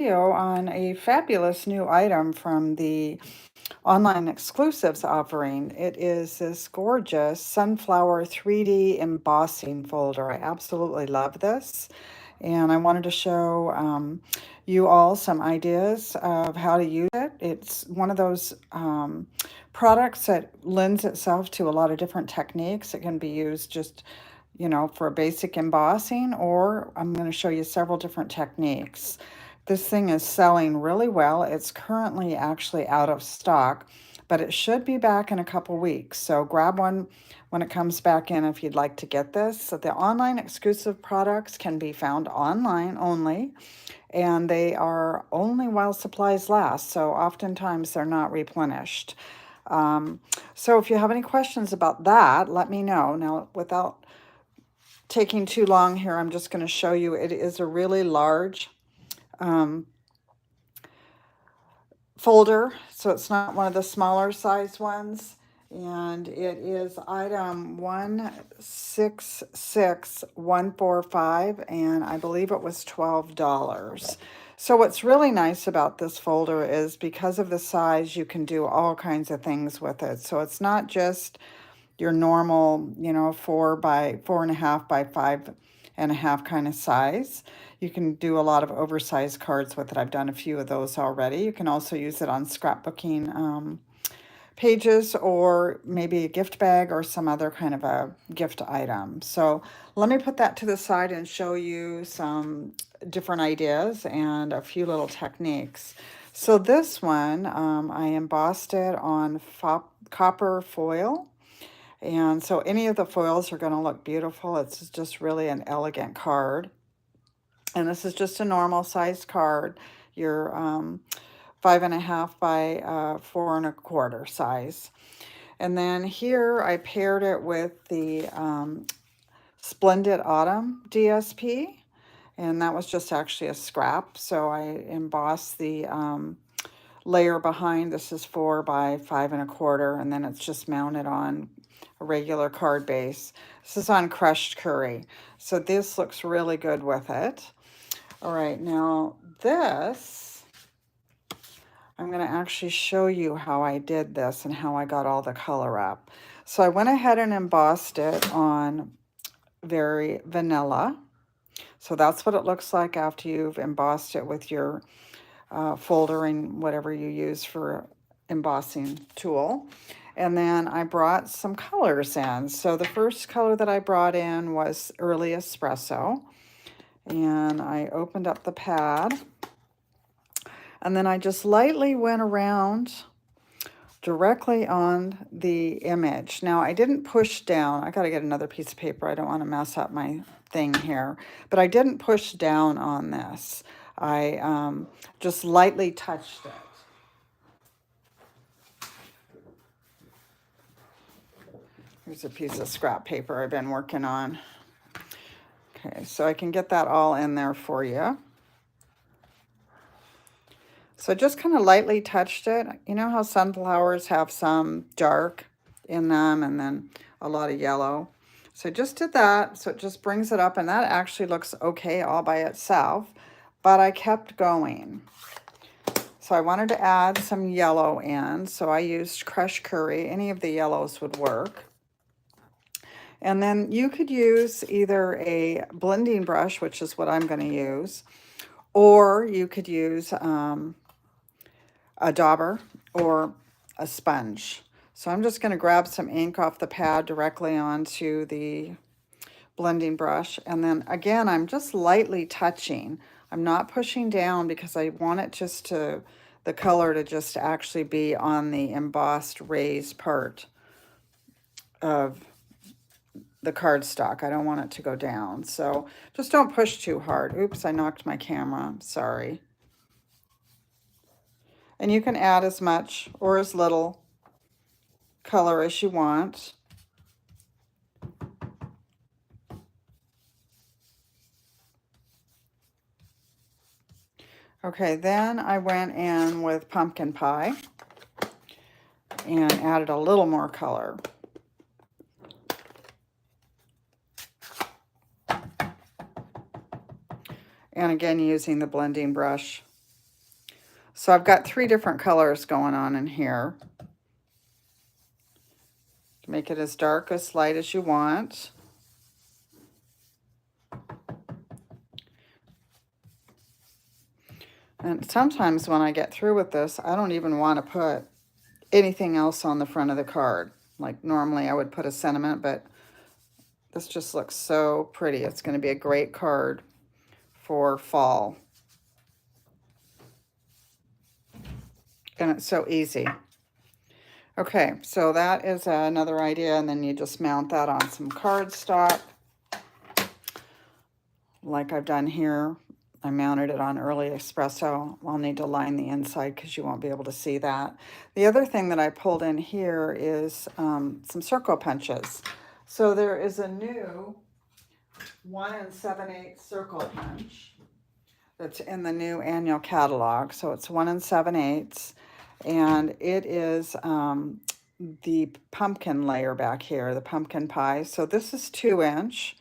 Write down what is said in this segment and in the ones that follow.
Video on a fabulous new item from the online exclusives offering. It is this gorgeous sunflower 3D embossing folder. I absolutely love this, and I wanted to show you all some ideas of how to use it. It's one of those products that lends itself to a lot of different techniques. It can be used just, for basic embossing, or I'm going to show you several different techniques. This thing is selling really well. It's currently actually out of stock, but it should be back in a couple weeks. So grab one when it comes back in if you'd like to get this. So the online exclusive products can be found online only, and they are only while supplies last. So oftentimes they're not replenished. So if you have any questions about that, let me know. Now, without taking too long here, I'm just going to show you. It is a really large folder, so it's not one of the smaller size ones, and it is item 166145, and I believe it was $12. So what's really nice about this folder is because of the size, you can do all kinds of things with it. So it's not just your normal, 4 by 4.5 by 5.5 kind of size. You can do a lot of oversized cards with it. I've done a few of those already. You can also use it on scrapbooking pages, or maybe a gift bag or some other kind of a gift item. So let me put that to the side and show you some different ideas and a few little techniques. So this one, I embossed it on copper foil. And so any of the foils are going to look beautiful. It's just really an elegant card. And this is just a normal sized card, your 5.5 by 4.25 size. And then here I paired it with the Splendid Autumn DSP. And that was just actually a scrap. So I embossed the layer behind. This is 4 by 5.25, and then it's just mounted on a regular card base. This is on crushed curry. So this looks really good with it. All right, now this, I'm going to actually show you how I did this and how I got all the color up. So I went ahead and embossed it on very vanilla. So that's what it looks like after you've embossed it with your folder and whatever you use for embossing tool. And then I brought some colors in. So the first color that I brought in was Early Espresso. And I opened up the pad. And then I just lightly went around directly on the image. Now, I didn't push down. I got to get another piece of paper. I don't want to mess up my thing here. But I didn't push down on this. I just lightly touched it. Here's a piece of scrap paper I've been working on. Okay, so I can get that all in there for you. So I just kind of lightly touched it. You know how sunflowers have some dark in them and then a lot of yellow? So I just did that, so it just brings it up, and that actually looks okay all by itself, but I kept going. So I wanted to add some yellow in, so I used crushed curry. Any of the yellows would work. And then you could use either a blending brush, which is what I'm going to use, or you could use a dauber or a sponge. So I'm just going to grab some ink off the pad directly onto the blending brush. And then again, I'm just lightly touching. I'm not pushing down because I want it just to, the color to just actually be on the embossed raised part of the cardstock. I don't want it to go down. So just don't push too hard. Oops, I knocked my camera. Sorry. And you can add as much or as little color as you want. Okay, then I went in with pumpkin pie and added a little more color. And again, using the blending brush So I've got 3 different colors going on in here. Make it as dark, as light as you want. And sometimes when I get through with this, I don't even want to put anything else on the front of the card. Like normally I would put a sentiment, but this just looks so pretty. It's going to be a great card for fall. And it's so easy. Okay, so that is another idea, and then you just mount that on some cardstock. Like I've done here. I mounted it on Early Espresso. I'll need to line the inside because you won't be able to see that. The other thing that I pulled in here is some circle punches. So there is a new 1 7/8 circle punch that's in the new annual catalog. So it's 1 7/8, and it is the pumpkin layer back here, the pumpkin pie. So this is 2-inch.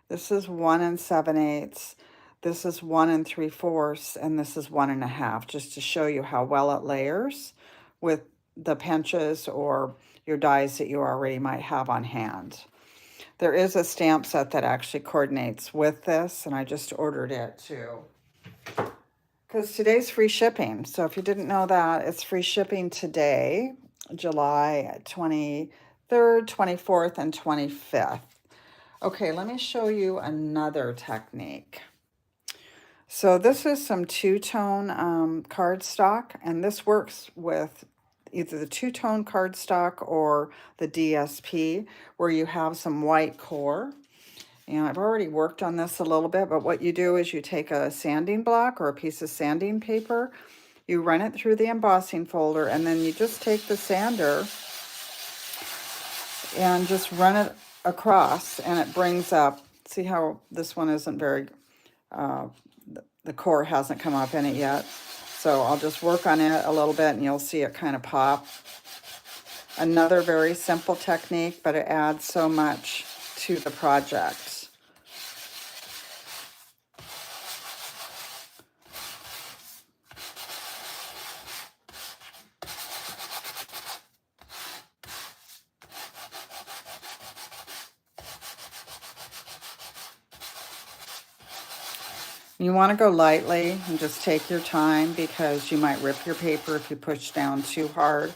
This is 1 7/8. This is 1 3/4, and this is 1 1/2, just to show you how well it layers with the pinches or your dies that you already might have on hand. There is a stamp set that actually coordinates with this, and I just ordered it too. Because today's free shipping. So if you didn't know that, it's free shipping today, July 23rd, 24th, and 25th. Okay, let me show you another technique. So this is some two-tone cardstock, and this works with either the two-tone cardstock or the DSP, where you have some white core. And I've already worked on this a little bit, but what you do is you take a sanding block or a piece of sanding paper, you run it through the embossing folder, and then you just take the sander and just run it across, and it brings up, see how this one isn't very, the core hasn't come up in it yet. So I'll just work on it a little bit and you'll see it kind of pop. Another very simple technique, but it adds so much to the project. You want to go lightly and just take your time because you might rip your paper if you push down too hard.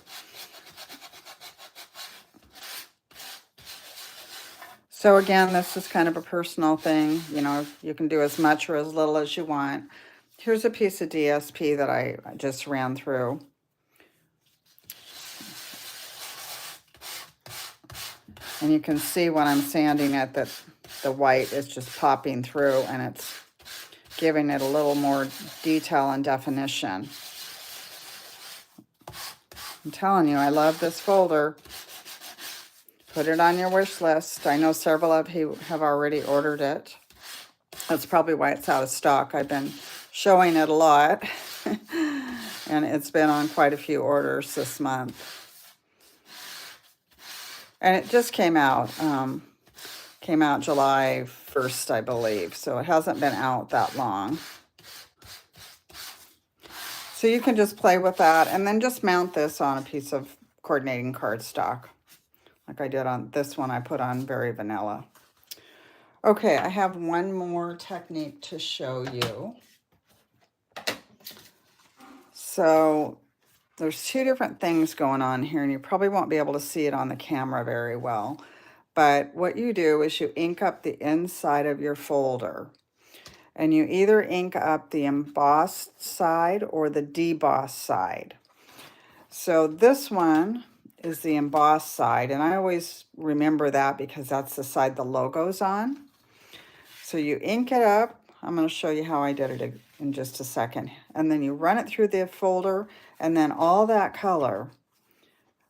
So again, this is kind of a personal thing. You know, you can do as much or as little as you want. Here's a piece of DSP that I just ran through. And you can see when I'm sanding it that the white is just popping through and it's giving it a little more detail and definition. I'm telling you, I love this folder. Put it on your wish list. I know several of you have already ordered it. That's probably why it's out of stock. I've been showing it a lot, and it's been on quite a few orders this month. And it just came out July 1st, I believe, so it hasn't been out that long. So you can just play with that and then just mount this on a piece of coordinating cardstock. Like I did on this one, I put on Very Vanilla. Okay, I have one more technique to show you. So there's 2 different things going on here, and you probably won't be able to see it on the camera very well. But what you do is you ink up the inside of your folder. And you either ink up the embossed side or the debossed side. So this one is the embossed side, and I always remember that because that's the side the logo's on. So you ink it up. I'm going to show you how I did it in just a second. And then you run it through the folder, and then all that color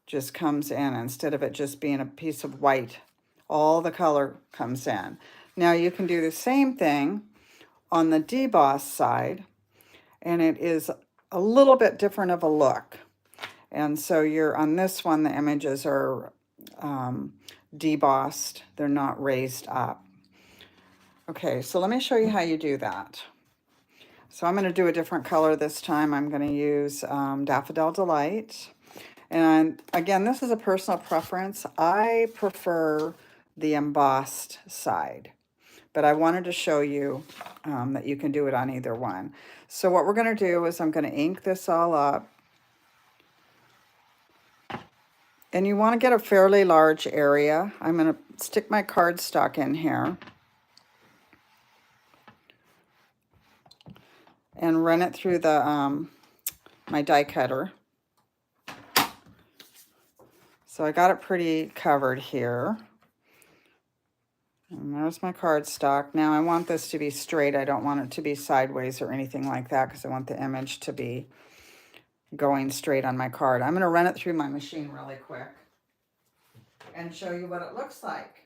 just comes in instead of it just being a piece of white. All the color comes in. Now you can do the same thing on the debossed side, and it is a little bit different of a look. And so you're on this one, the images are debossed. They're not raised up. Okay, so let me show you how you do that. So I'm going to do a different color this time. I'm going to use Daffodil Delight. And again, this is a personal preference. I prefer the embossed side, but I wanted to show you that you can do it on either one. So what we're going to do is I'm going to ink this all up. And you want to get a fairly large area. I'm going to stick my cardstock in here and run it through the my die cutter. So I got it pretty covered here. And there's my cardstock. Now I want this to be straight. I don't want it to be sideways or anything like that because I want the image to be going straight on my card. I'm going to run it through my machine really quick and show you what it looks like.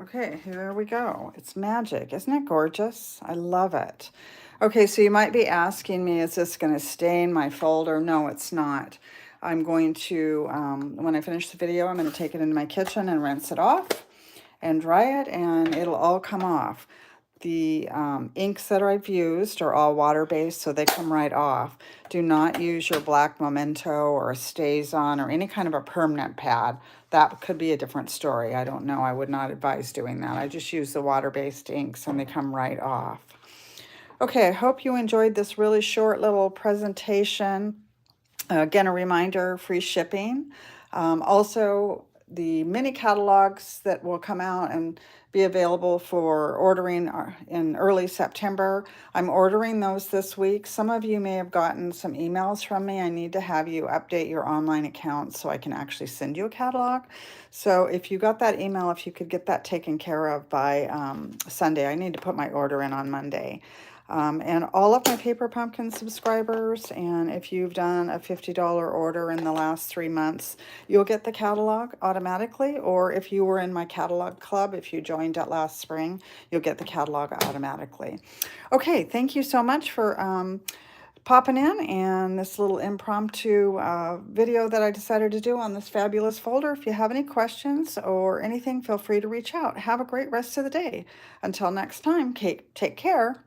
Okay, here we go. It's magic. Isn't it gorgeous? I love it. Okay, so you might be asking me, is this going to stay in my folder? No, it's not. I'm going to, when I finish the video, I'm going to take it into my kitchen and rinse it off and dry it, and it'll all come off. The inks that I've used are all water-based, so they come right off. Do not use your black Memento or a Stays-On or any kind of a permanent pad. That could be a different story. I don't know. I would not advise doing that. I just use the water-based inks, and they come right off. Okay, I hope you enjoyed this really short little presentation. Again, a reminder, free shipping. Also, the mini catalogs that will come out and be available for ordering in early September. I'm ordering those this week. Some of you may have gotten some emails from me. I need to have you update your online account so I can actually send you a catalog. So if you got that email, if you could get that taken care of by Sunday. I need to put my order in on Monday. And all of my Paper Pumpkin subscribers, and if you've done a $50 order in the last 3 months, you'll get the catalog automatically, or if you were in my catalog club, if you joined it last spring, you'll get the catalog automatically. Okay, thank you so much for popping in and this little impromptu video that I decided to do on this fabulous folder. If you have any questions or anything, feel free to reach out. Have a great rest of the day. Until next time, Kate, take care.